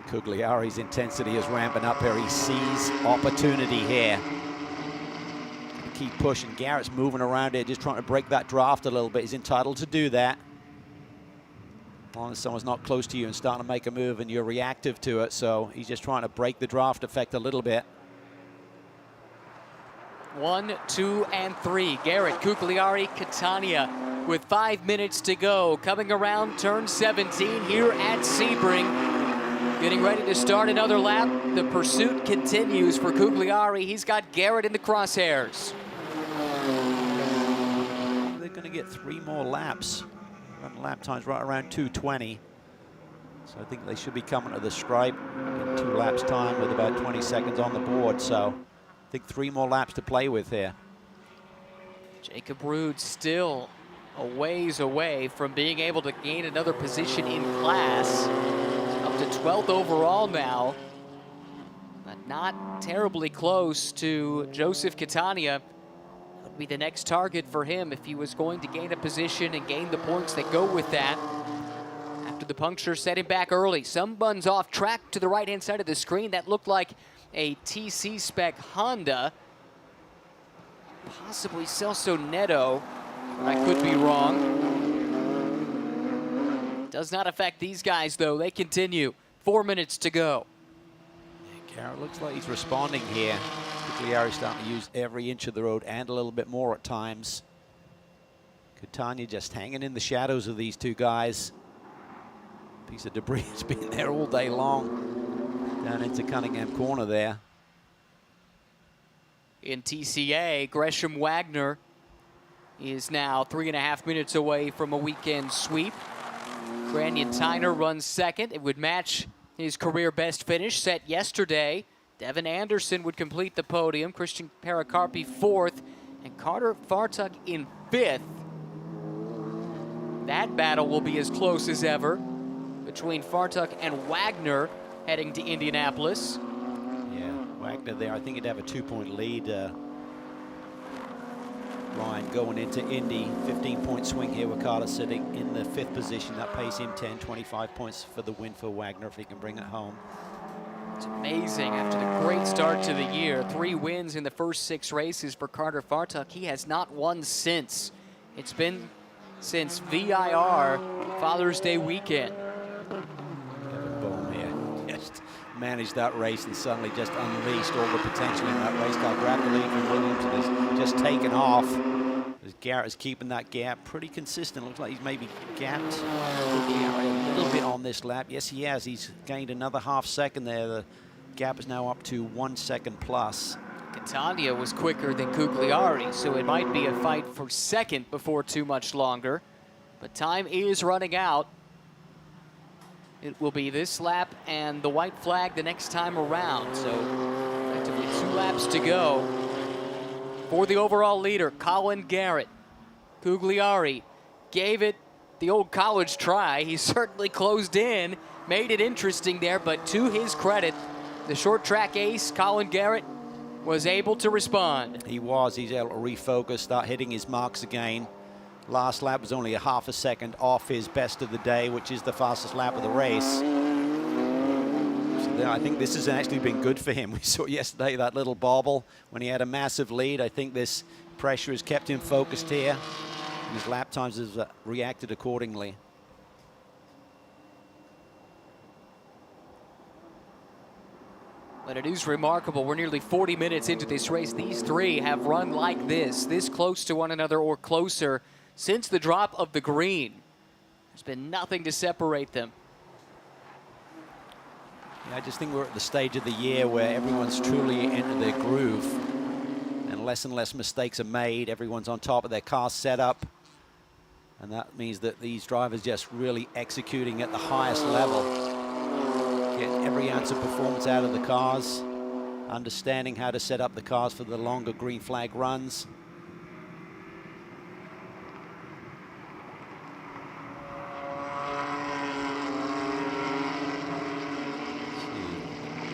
Cugliari's intensity is ramping up here. He sees opportunity here. Keep pushing. Garrett's moving around here, just trying to break that draft a little bit. He's entitled to do that. As long as someone's not close to you and starting to make a move and you're reactive to it. So he's just trying to break the draft effect a little bit. 1, 2, and 3. Garrett, Cugliari, Catania with 5 minutes to go. Coming around turn 17 here at Sebring. Getting ready to start another lap. The pursuit continues for Cugliari. He's got Garrett in the crosshairs. They're going to get 3 more laps. Run lap times right around 2:20. So I think they should be coming to the stripe in 2 laps time with about 20 seconds on the board. So I think 3 more laps to play with here. Jacob Ruud still a ways away from being able to gain another position in class. Up to 12th overall now, but not terribly close to Joseph Catania. That would be the next target for him if he was going to gain a position and gain the points that go with that. After the puncture set him back early. Some buns off track to the right-hand side of the screen. That looked like a TC spec Honda. Possibly Celso Neto, but I could be wrong. Does not affect these guys, though. They continue. 4 minutes to go. Yeah, Garrett looks like he's responding here. Cugliari's starting to use every inch of the road and a little bit more at times. Catania just hanging in the shadows of these two guys. Piece of debris has been there all day long. Down into Cunningham Corner there. In TCA, Gresham Wagner is now 3.5 minutes away from a weekend sweep. Granion Tyner runs second. It would match his career best finish set yesterday. Devin Anderson would complete the podium. Christian Pericarpi fourth, and Carter Fartug in fifth. That battle will be as close as ever between Fartug and Wagner heading to Indianapolis. Yeah, Wagner there, I think he'd have a 2-point lead. Ryan going into Indy, 15-point swing here with Carter sitting in the 5th position. That pays him 25 points for the win for Wagner if he can bring it home. It's amazing after the great start to the year. 3 wins in the first 6 races for Carter Fartug. He has not won since. It's been since VIR Father's Day weekend. Kevin Bohm here just managed that race and suddenly just unleashed all the potential in that race car. Grabbed the lead from Williams and has just taken off. As Garrett is keeping that gap pretty consistent. Looks like he's maybe gapped a little bit on this lap. Yes, he has. He's gained another half second there. The gap is now up to 1 second plus. Catania was quicker than Cugliari, so it might be a fight for second before too much longer. But time is running out. It will be this lap and the white flag the next time around. So effectively 2 laps to go for the overall leader, Colin Garrett. Cugliari gave it the old college try. He certainly closed in, made it interesting there, but to his credit, the short track ace, Colin Garrett, was able to respond. He was. He's able to refocus, start hitting his marks again. Last lap was only a half a second off his best of the day, which is the fastest lap of the race. So I think this has actually been good for him. We saw yesterday that little bobble when he had a massive lead. I think this pressure has kept him focused here. And his lap times have reacted accordingly. But it is remarkable. We're nearly 40 minutes into this race. These 3 have run like this close to one another or closer since the drop of the green. There's been nothing to separate them. Yeah, I just think we're at the stage of the year where everyone's truly entered their groove and less mistakes are made. Everyone's on top of their car setup. And that means that these drivers just really executing at the highest level. Get every ounce of performance out of the cars, understanding how to set up the cars for the longer green flag runs.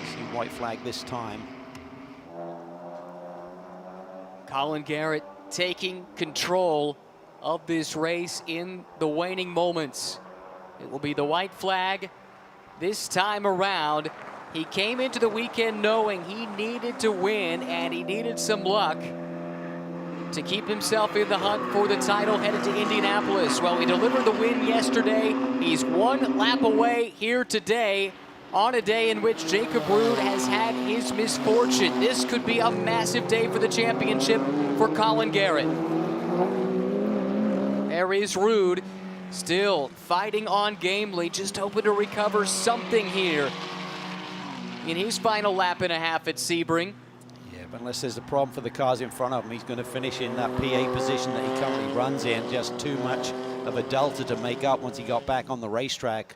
See white flag this time. Colin Garrett taking control of this race in the waning moments. It will be the white flag. This time around, he came into the weekend knowing he needed to win and he needed some luck to keep himself in the hunt for the title headed to Indianapolis. Well, he delivered the win yesterday. He's 1 lap away here today on a day in which Jacob Ruud has had his misfortune. This could be a massive day for the championship for Colin Garrett. There is Ruud. Still fighting on gamely, just hoping to recover something here in his final lap and a half at Sebring. Yeah, but unless there's a problem for the cars in front of him, he's going to finish in that PA position that he currently runs in. Just too much of a delta to make up once he got back on the racetrack.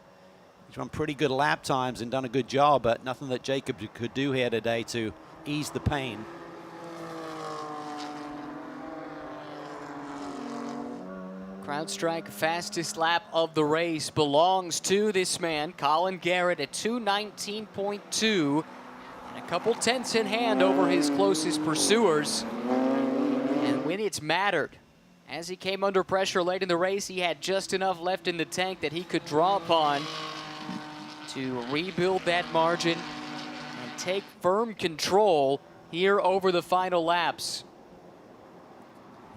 He's run pretty good lap times and done a good job, but nothing that Jacob could do here today to ease the pain. CrowdStrike fastest lap of the race belongs to this man, Colin Garrett, at 2:19.2, and a couple tenths in hand over his closest pursuers. And when it's mattered, as he came under pressure late in the race, he had just enough left in the tank that he could draw upon to rebuild that margin and take firm control here over the final laps.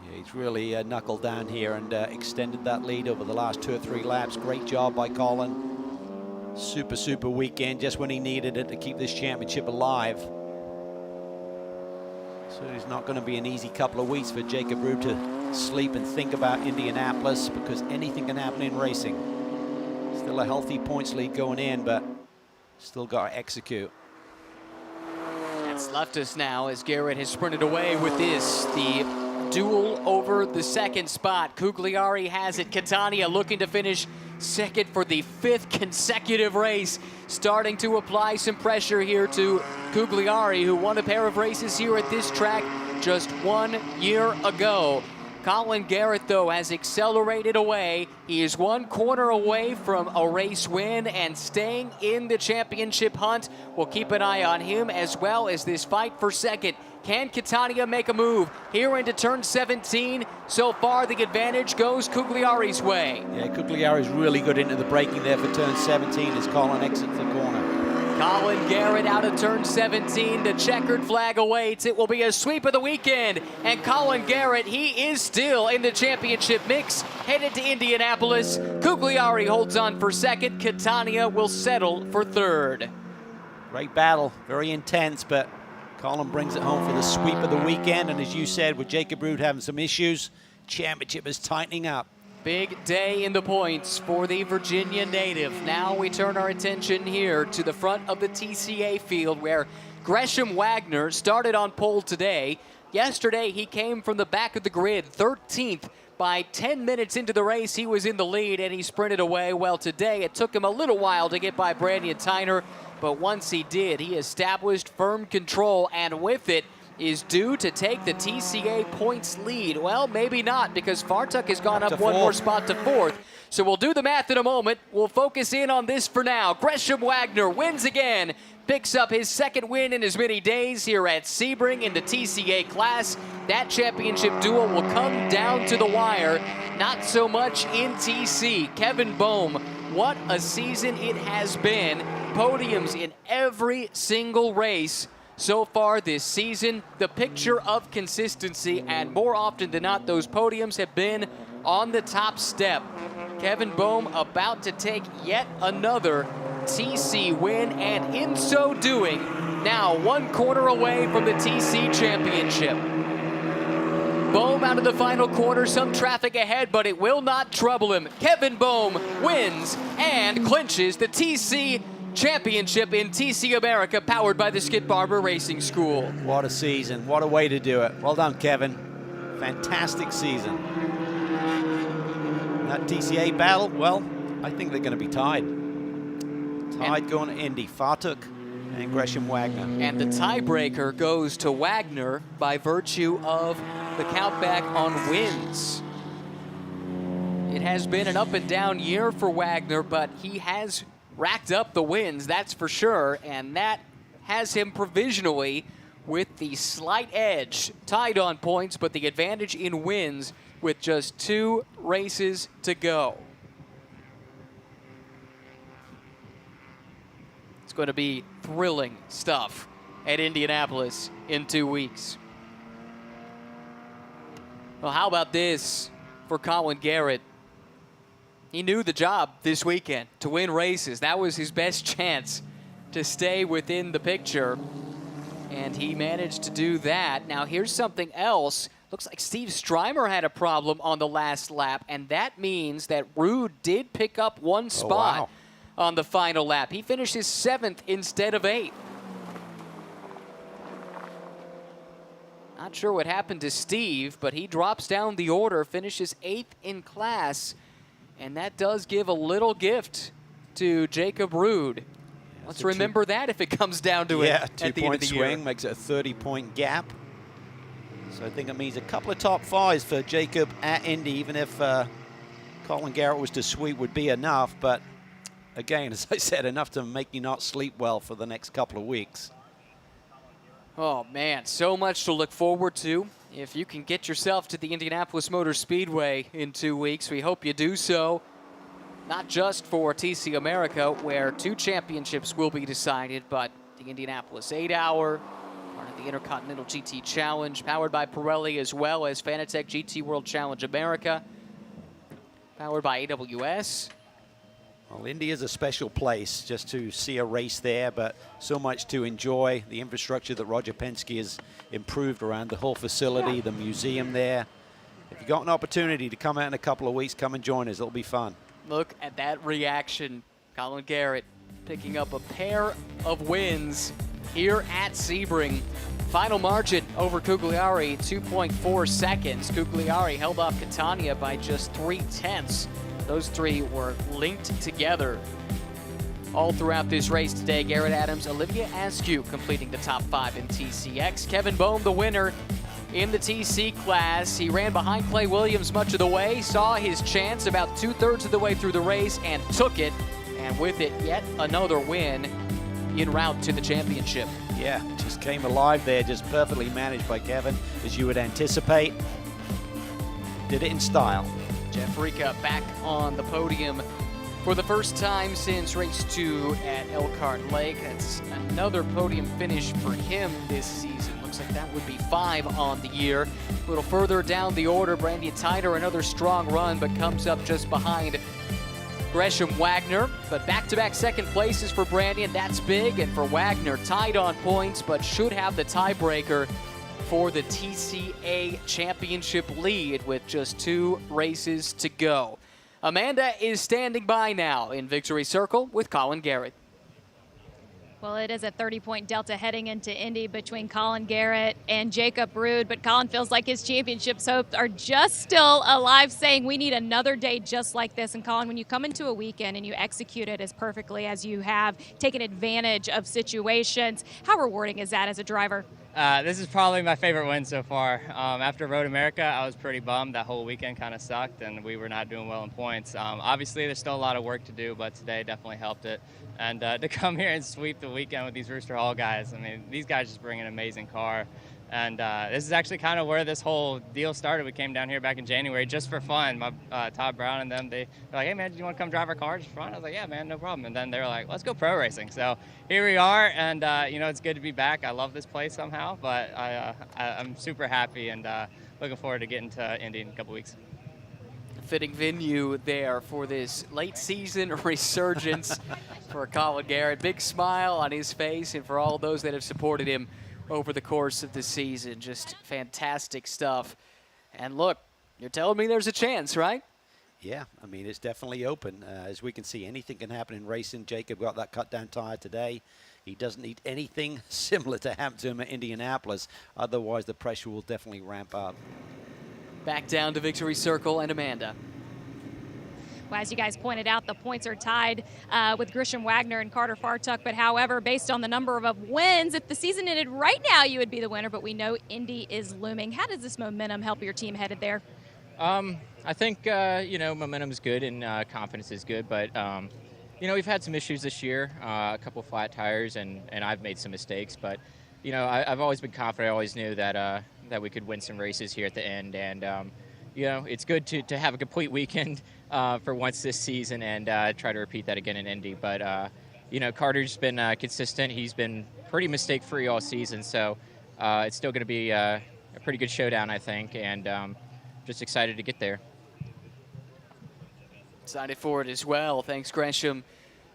Yeah, he's really knuckled down here and extended that lead over the last 2 or 3 laps. Great job by Colin. Super, super weekend, just when he needed it to keep this championship alive. So it's not going to be an easy couple of weeks for Jacob Ruud to sleep and think about Indianapolis, because anything can happen in racing. Still a healthy points lead going in, but still got to execute. That's left us now as Garrett has sprinted away with this. The duel over the second spot. Cugliari has it. Catania looking to finish second for the 5th consecutive race, starting to apply some pressure here to Cugliari, who won a pair of races here at this track just 1 year ago. Colin Garrett, though, has accelerated away. He is 1 corner away from a race win and staying in the championship hunt. We'll keep an eye on him as well as this fight for second. Can Catania make a move here into turn 17? So far, the advantage goes Cugliari's way. Yeah, Cugliari's really good into the braking there for turn 17 as Colin exits the corner. Colin Garrett out of turn 17. The checkered flag awaits. It will be a sweep of the weekend. And Colin Garrett, he is still in the championship mix, headed to Indianapolis. Cugliari holds on for second. Catania will settle for third. Great battle, very intense, but Colin brings it home for the sweep of the weekend. And as you said, with Jacob Ruud having some issues, championship is tightening up. Big day in the points for the Virginia native. Now we turn our attention here to the front of the TCA field, where Gresham Wagner started on pole today. Yesterday, he came from the back of the grid, 13th. By 10 minutes into the race, he was in the lead and he sprinted away. Well, today it took him a little while to get by Brandon Tyner, but once he did, he established firm control, and with it, is due to take the TCA points lead. Well, maybe not, because Fartuk has gone up 1 more spot to 4th. So we'll do the math in a moment. We'll focus in on this for now. Gresham Wagner wins again, picks up his 2nd win in as many days here at Sebring in the TCA class. That championship duel will come down to the wire, not so much in TC. Kevin Bohm, what a season it has been. Podiums in every single race so far this season. The picture of consistency, and more often than not, those podiums have been on the top step. Kevin Bohm about to take yet another TC win, and in so doing, now 1 corner away from the TC championship. Bohm out of the final corner, some traffic ahead, but it will not trouble him. Kevin Bohm wins and clinches the TC championship in TC America, powered by the Skip Barber Racing School. What a season. What a way to do it. Well done, Kevin. Fantastic season. That TCA battle, well, I think they're going to be tied. Tied going to Indy. Fartuk and Gresham Wagner. And the tiebreaker goes to Wagner by virtue of the countback on wins. It has been an up and down year for Wagner, but he has racked up the wins, that's for sure, and that has him provisionally with the slight edge, tied on points, but the advantage in wins with just 2 races to go. It's going to be thrilling stuff at Indianapolis in 2 weeks. Well, how about this for Colin Garrett? He knew the job this weekend, to win races. That was his best chance to stay within the picture, and he managed to do that. Now, here's something else. Looks like Steve Strymer had a problem on the last lap, and that means that Ruud did pick up 1 spot on the final lap. He finishes 7th instead of 8th. Not sure what happened to Steve, but he drops down the order, finishes 8th in class. And that does give a little gift to Jacob Ruud. Let's remember that if it comes down to it at the end of the year. 2-point swing makes it a 30-point gap. So I think it means a couple of top 5s for Jacob at Indy, even if Colin Garrett was to sweep would be enough. But again, as I said, enough to make you not sleep well for the next couple of weeks. Oh, man, so much to look forward to. If you can get yourself to the Indianapolis Motor Speedway in 2 weeks, we hope you do so. Not just for TC America, where 2 championships will be decided, but the Indianapolis 8-hour, part of the Intercontinental GT Challenge, powered by Pirelli as well as Fanatec GT World Challenge America, powered by AWS. Well, Indy is a special place just to see a race there, but so much to enjoy. The infrastructure that Roger Penske has improved around the whole facility, the museum there. If you've got an opportunity to come out in a couple of weeks, come and join us. It'll be fun. Look at that reaction. Colin Garrett picking up a pair of wins here at Sebring. Final margin over Cugliari, 2.4 seconds. Cugliari held off Catania by just 0.3. Those three were linked together all throughout this race today. Garrett Adams, Olivier Askew completing the top 5 in TCX. Kevin Boehm, the winner in the TC class. He ran behind Clay Williams much of the way, saw his chance about 2/3 of the way through the race and took it. And with it, yet another win en route to the championship. Yeah, just came alive there, just perfectly managed by Kevin, as you would anticipate. Did it in style. Jeff Rica back on the podium for the first time since race 2 at Elkhart Lake. That's another podium finish for him this season. Looks like that would be 5 on the year. A little further down the order, Brandon Tyder, another strong run, but comes up just behind Gresham Wagner. But back-to-back second places for Brandon, that's big. And for Wagner, tied on points, but should have the tiebreaker for the TCA championship lead with just 2 races to go. Amanda is standing by now in Victory Circle with Colin Garrett. Well, it is a 30-point delta heading into Indy between Colin Garrett and Jacob Rude, but Colin feels like his championship's hopes are just still alive, saying we need another day just like this. And Colin, when you come into a weekend and you execute it as perfectly as you have, taken advantage of situations, how rewarding is that as a driver? This is probably my favorite win so far. After Road America, I was pretty bummed. That whole weekend kind of sucked, and we were not doing well in points. Obviously, there's still a lot of work to do, but today definitely helped it. And to come here and sweep the weekend with these Rooster Hall guys, I mean, these guys just bring an amazing car. And this is actually kind of where this whole deal started. We came down here back in January just for fun. Todd Brown and them, they were like, hey, man, do you want to come drive our car just for fun? I was like, yeah, man, no problem. And then they were like, let's go pro racing. So here we are, and, it's good to be back. I love this place somehow, but I'm super happy and looking forward to getting to Indy in a couple weeks. Fitting venue there for this late season resurgence for Colin Garrett. Big smile on his face, and for all those that have supported him over the course of the season. Just fantastic stuff. And look, you're telling me there's a chance, right? Yeah, I mean, it's definitely open. As we can see, anything can happen in racing. Jacob got that cut-down tire today. He doesn't need anything similar to happen to him at Indianapolis. Otherwise, the pressure will definitely ramp up. Back down to Victory Circle and Amanda. Well, as you guys pointed out, the points are tied with Grisham Wagner and Carter Fartuck. But however, based on the number of wins, if the season ended right now, you would be the winner. But we know Indy is looming. How does this momentum help your team headed there? I think, momentum is good and confidence is good. But, we've had some issues this year, a couple flat tires, and I've made some mistakes. But, I've always been confident. I always knew that we could win some races here at the end. And, it's good to have a complete weekend for once this season and try to repeat that again in Indy. But, Carter's been consistent. He's been pretty mistake-free all season. So it's still going to be a pretty good showdown, I think, and just excited to get there. Excited for it as well. Thanks, Gresham,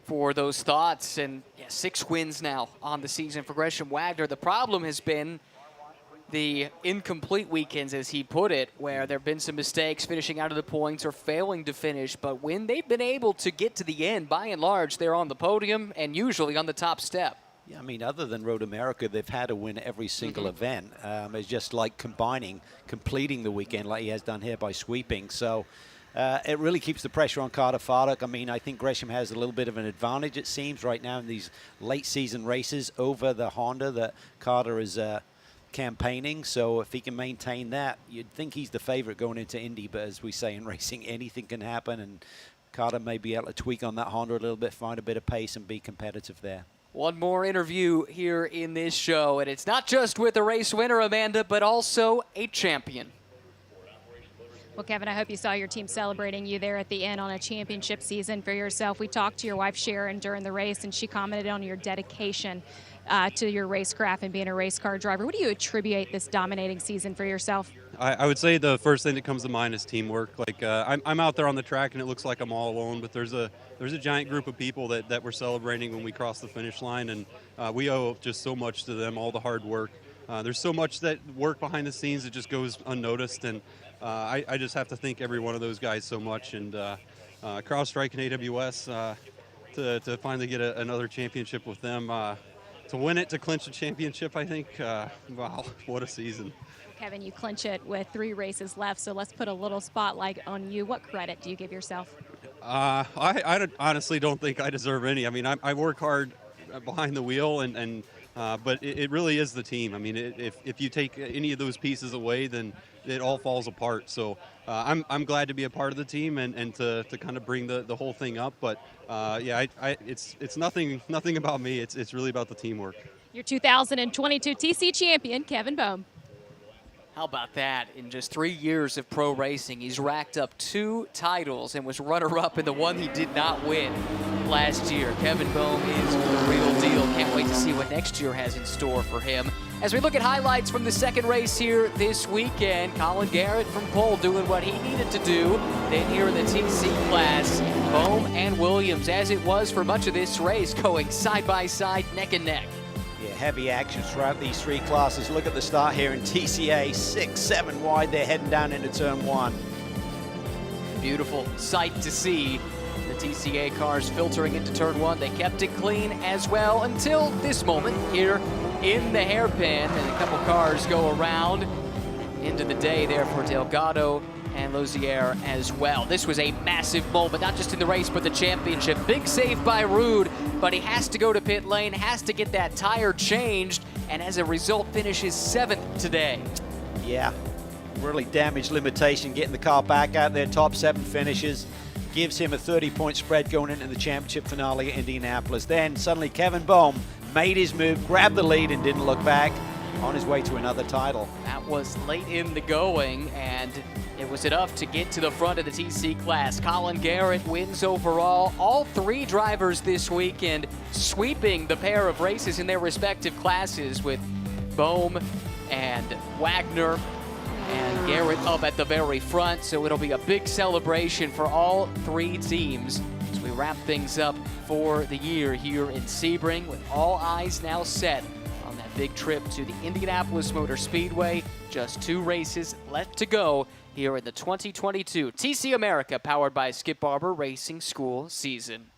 for those thoughts. And 6 wins now on the season for Gresham Wagner. The problem has been the incomplete weekends, as he put it, where there have been some mistakes finishing out of the points or failing to finish. But when they've been able to get to the end, by and large, they're on the podium and usually on the top step. Yeah, I mean, other than Road America, they've had to win every single event. It's just like completing the weekend like he has done here by sweeping. So it really keeps the pressure on Carter Fartuck. I mean, I think Gresham has a little bit of an advantage, it seems, right now in these late season races over the Honda that Carter is campaigning. So if he can maintain that, you'd think he's the favorite going into Indy. But as we say in racing, anything can happen. And Carter may be able to tweak on that Honda a little bit, find a bit of pace and be competitive there. One more interview here in this show, and it's not just with a race winner, Amanda, but also a champion. Well, Kevin, I hope you saw your team celebrating you there at the end on a championship season for yourself. We talked to your wife, Sharon, during the race, and she commented on your dedication to your racecraft and being a race car driver. What do you attribute this dominating season for yourself? I would say the first thing that comes to mind is teamwork. Like I'm out there on the track and it looks like I'm all alone, but there's a giant group of people that we're celebrating when we cross the finish line, and we owe just so much to them, all the hard work. There's so much that work behind the scenes that just goes unnoticed, and I just have to thank every one of those guys so much. And CrowdStrike and AWS to finally get another championship with them, to win it, to clinch the championship, I think, wow, what a season. Kevin, you clinch it with 3 races left, so let's put a little spotlight on you. What credit do you give yourself? I honestly don't think I deserve any. I mean, I work hard behind the wheel, but it really is the team. I mean, if you take any of those pieces away, then it all falls apart. So I'm glad to be a part of the team and to kind of bring the whole thing up. But yeah, it's nothing about me. It's really about the teamwork. Your 2022 TC champion, Kevin Boehm. How about that? In just 3 years of pro racing, he's racked up 2 titles and was runner-up in the one he did not win last year. Kevin Boehm is the real deal. Can't wait to see what next year has in store for him. As we look at highlights from the second race here this weekend, Colin Garrett from pole doing what he needed to do. Then here in the TC class, Boehm and Williams, as it was for much of this race, going side by side, neck and neck. Yeah, heavy action throughout these 3 classes. Look at the start here in TCA, 6, 7 wide. They're heading down into turn 1. Beautiful sight to see. The TCA cars filtering into turn 1. They kept it clean as well until this moment here in the hairpin. And a couple cars go around into the day there for Delgado and Lozier as well. This was a massive moment, not just in the race, but the championship. Big save by Ruud, but he has to go to pit lane, has to get that tire changed, and as a result, finishes 7th today. Yeah, really damaged limitation, getting the car back out there, top 7 finishes. Gives him a 30-point spread going into the championship finale at Indianapolis. Then suddenly Kevin Boehm made his move, grabbed the lead, and didn't look back, on his way to another title. That was late in the going, and it was enough to get to the front of the TC class. Colin Garrett wins overall. All 3 drivers this weekend sweeping the pair of races in their respective classes, with Boehm and Wagner and Garrett up at the very front. So it'll be a big celebration for all 3 teams as we wrap things up for the year here in Sebring, with all eyes now set on that big trip to the Indianapolis Motor Speedway. Just 2 races left to go here in the 2022 TC America, powered by Skip Barber Racing School season.